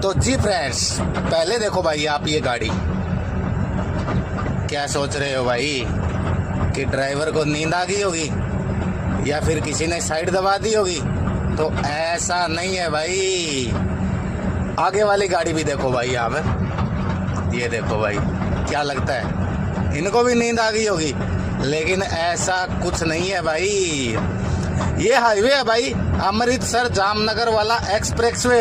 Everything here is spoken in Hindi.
तो जी फ्रेंड्स, पहले देखो भाई आप ये गाड़ी, क्या सोच रहे हो भाई कि ड्राइवर को नींद आ गई होगी या फिर किसी ने साइड दबा दी होगी? तो ऐसा नहीं है भाई। आगे वाली गाड़ी भी देखो भाई आप, ये देखो भाई, क्या लगता है इनको भी नींद आ गई होगी? लेकिन ऐसा कुछ नहीं है भाई। ये हाईवे है भाई, अमृतसर जामनगर वाला एक्सप्रेसवे।